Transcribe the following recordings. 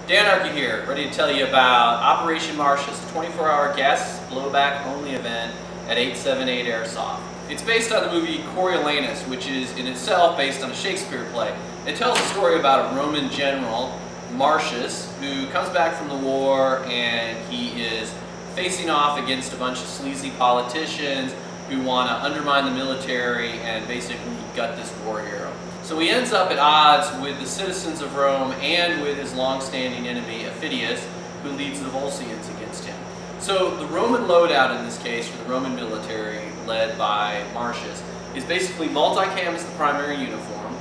Danarchy here, ready to tell you about Operation Martius, a 24-hour gas blowback only event at 878 Airsoft. It's based on the movie Coriolanus, which is in itself based on a Shakespeare play. It tells a story about a Roman general, Martius, who comes back from the war and he is facing off against a bunch of sleazy politicians who want to undermine the military and basically gut this war hero. So he ends up at odds with the citizens of Rome and with his long-standing enemy, Phidias, who leads the Volscians against him. So the Roman loadout in this case, for the Roman military, led by Martius, is basically multicam as the primary uniform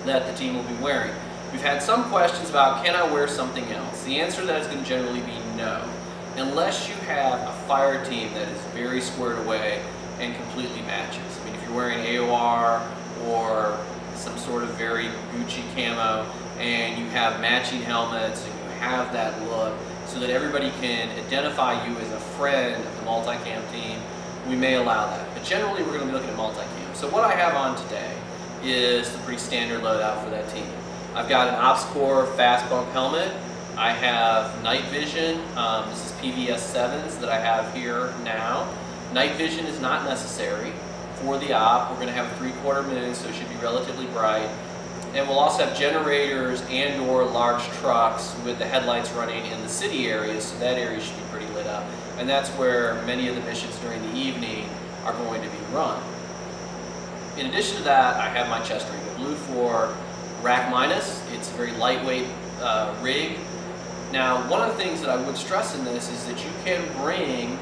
that the team will be wearing. We've had some questions about, can I wear something else? The answer to that is going to generally be no, unless you have a fire team that is very squared away and completely matches. I mean, if you're wearing AOR or some sort of very Gucci camo and you have matching helmets and you have that look so that everybody can identify you as a friend of the multicam team, we may allow that. But generally we're going to be looking at multicam. So what I have on today is the pretty standard loadout for that team. I've got an Ops Core fast bump helmet. I have night vision. This is PVS 7s that I have here now. Night vision is not necessary for the op. We're going to have a 3/4 moon, so it should be relatively bright. And we'll also have generators and or large trucks with the headlights running in the city areas, so that area should be pretty lit up. And that's where many of the missions during the evening are going to be run. In addition to that, I have my chest rig, a Blue 4 Rack Minus. It's a very lightweight rig. Now, one of the things that I would stress in this is that you can bring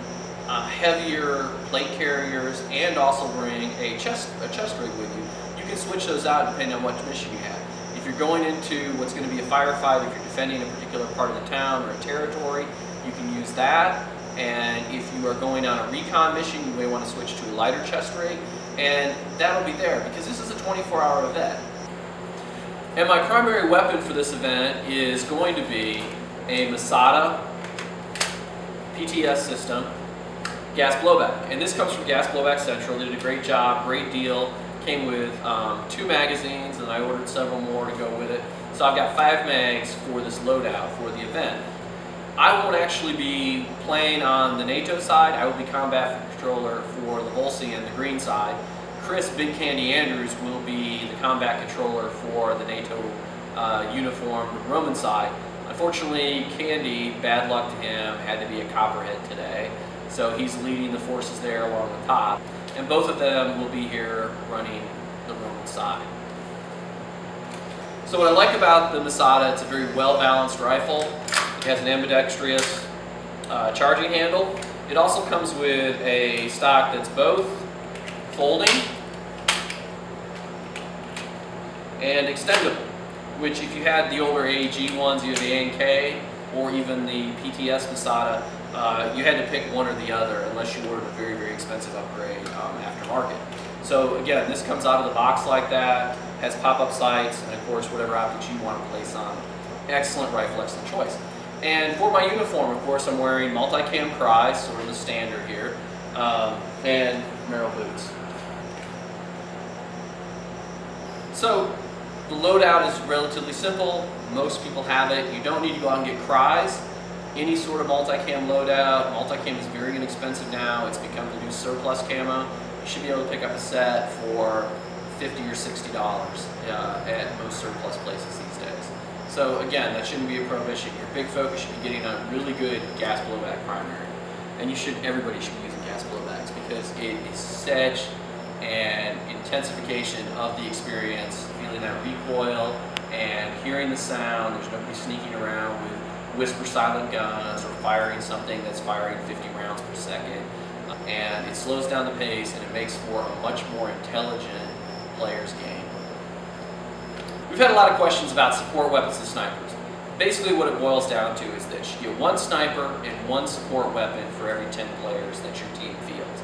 heavier plate carriers and also bring a chest rig with you. You can switch those out depending on what mission you have. If you're going into what's going to be a firefight, if you're defending a particular part of the town or a territory, you can use that. And if you are going on a recon mission, you may want to switch to a lighter chest rig, and that'll be there because this is a 24-hour event. And my primary weapon for this event is going to be a Masada PTS system gas blowback. And this comes from GBB Central. They did a great job, great deal. Came with 2 magazines, and I ordered several more to go with it. So I've got 5 mags for this loadout for the event. I won't actually be playing on the NATO side. I will be combat controller for the Volscian, the green side. Chris Big Candy Andrews will be the combat controller for the NATO uniform Roman side. Unfortunately, Candy, bad luck to him, had to be a copperhead today. So he's leading the forces there along the top. And both of them will be here running the Roman side. So what I like about the Masada, it's a very well-balanced rifle. It has an ambidextrous charging handle. It also comes with a stock that's both folding and extendable, which if you had the older AEG ones, either the A&K or even the PTS Masada, you had to pick one or the other unless you ordered a very, very expensive upgrade aftermarket. So again, this comes out of the box like that, has pop-up sights, and of course whatever objects you want to place on. Excellent rifle, excellent choice. And for my uniform, of course, I'm wearing multicam Cries, sort of the standard here, and Merrill boots. So the loadout is relatively simple. Most people have it. You don't need to go out and get Cries. Any sort of multicam loadout. Multicam is very inexpensive now. It's become the new surplus camo. You should be able to pick up a set for $50 or $60 at most surplus places these days. So again, that shouldn't be a prohibition. Your big focus should be getting a really good gas blowback primary. And everybody should be using gas blowbacks because it is such an intensification of the experience, feeling that recoil and hearing the sound. There's nobody sneaking around with whisper silent guns or firing something that's firing 50 rounds per second. And it slows down the pace and it makes for a much more intelligent player's game. We've had a lot of questions about support weapons and snipers. Basically what it boils down to is that you get 1 sniper and 1 support weapon for every 10 players that your team fields.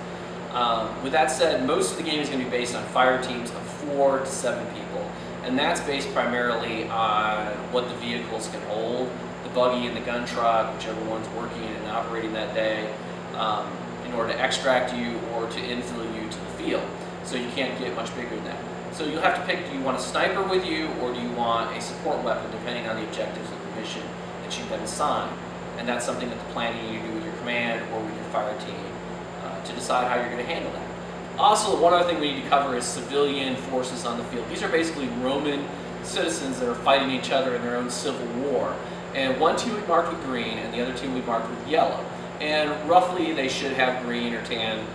With that said, most of the game is going to be based on fire teams of 4 to 7 people. And that's based primarily on what the vehicles can hold, the buggy and the gun truck, whichever one's working and operating that day, in order to extract you or to infill you to the field. So you can't get much bigger than that. So you'll have to pick, do you want a sniper with you or do you want a support weapon, depending on the objectives of the mission that them assign. And that's something that the planning you do with your command or with your fire team to decide how you're going to handle that. Also, one other thing we need to cover is civilian forces on the field. These are basically Roman citizens that are fighting each other in their own civil war. And one team will be marked with green and the other team will be marked with yellow. And roughly they should have green or tan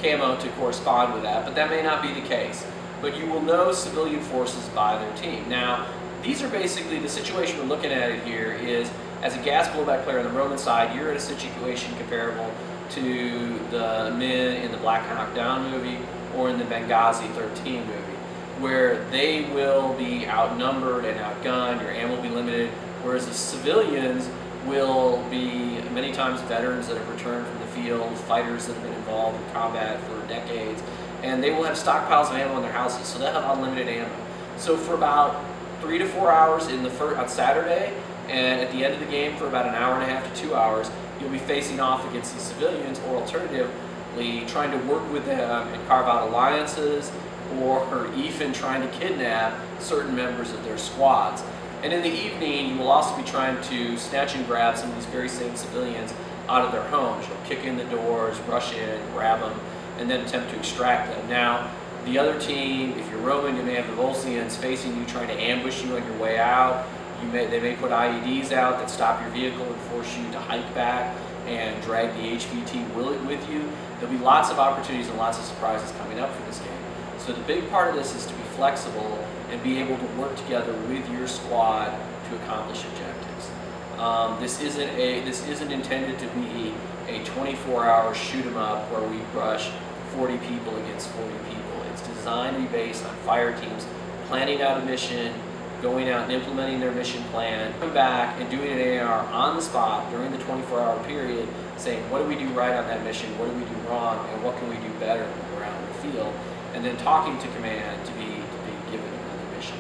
camo to correspond with that, but that may not be the case. But you will know civilian forces by their team. Now, these are basically, the situation we're looking at it here is, as a gas blowback player on the Roman side, you're in a situation comparable to the men in the Black Hawk Down movie or in the Benghazi 13 movie, where they will be outnumbered and outgunned, your ammo will be limited, whereas the civilians will be many times veterans that have returned from the field, fighters that have been involved in combat for decades, and they will have stockpiles of ammo in their houses, so they'll have unlimited ammo. So for about 3 to 4 hours on Saturday, and at the end of the game for about an hour and a half to 2 hours, you'll be facing off against these civilians, or alternatively trying to work with them and carve out alliances, or even trying to kidnap certain members of their squads. And in the evening, you will also be trying to snatch and grab some of these very same civilians out of their homes. You'll kick in the doors, rush in, grab them, and then attempt to extract them. Now, the other team, if you're Roman, you may have the Volscians facing you, trying to ambush you on your way out. They may put IEDs out that stop your vehicle and force you to hike back and drag the HVT with you. There'll be lots of opportunities and lots of surprises coming up for this game. So the big part of this is to be flexible and be able to work together with your squad to accomplish objectives. This isn't intended to be a 24-hour shoot 'em up where we brush 40 people against 40 people. It's designed to be based on fire teams planning out a mission, going out and implementing their mission plan, coming back and doing an AR on the spot during the 24-hour period, saying what do we do right on that mission, what do we do wrong, and what can we do better when we're out in the field, and then talking to command to be given another mission.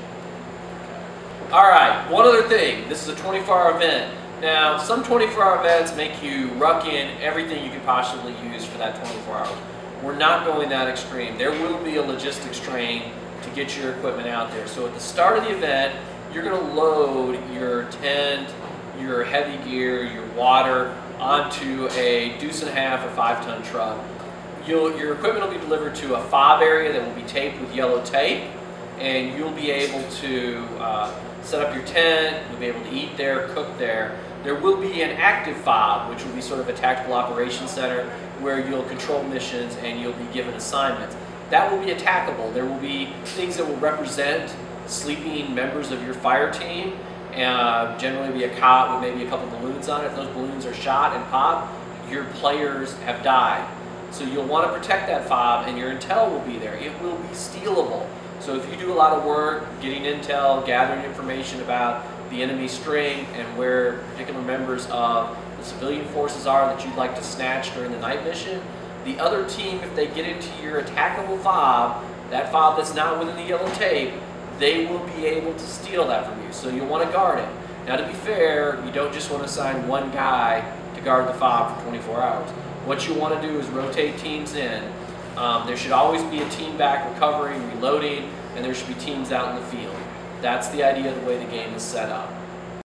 All right, one other thing. This is a 24-hour event. Now, some 24-hour events make you ruck in everything you could possibly use for that 24 hours. We're not going that extreme. There will be a logistics train to get your equipment out there. So at the start of the event, you're going to load your tent, your heavy gear, your water onto a 2.5 or 5-ton truck. Your equipment will be delivered to a FOB area that will be taped with yellow tape, and you'll be able to set up your tent, you'll be able to eat there, cook there. There will be an active FOB, which will be sort of a tactical operations center, where you'll control missions and you'll be given assignments. That will be attackable. There will be things that will represent sleeping members of your fire team, and generally be a cot with maybe a couple balloons on it. If those balloons are shot and pop, your players have died. So you'll want to protect that FOB, and your intel will be there. It will be stealable. So if you do a lot of work getting intel, gathering information about the enemy string and where particular members of the civilian forces are that you'd like to snatch during the night mission, the other team, if they get into your attackable FOB, that FOB that's not within the yellow tape, they will be able to steal that from you. So you'll want to guard it. Now, to be fair, you don't just want to assign one guy to guard the FOB for 24 hours. What you want to do is rotate teams in. There should always be a team back recovering, reloading, and there should be teams out in the field. That's the idea of the way the game is set up.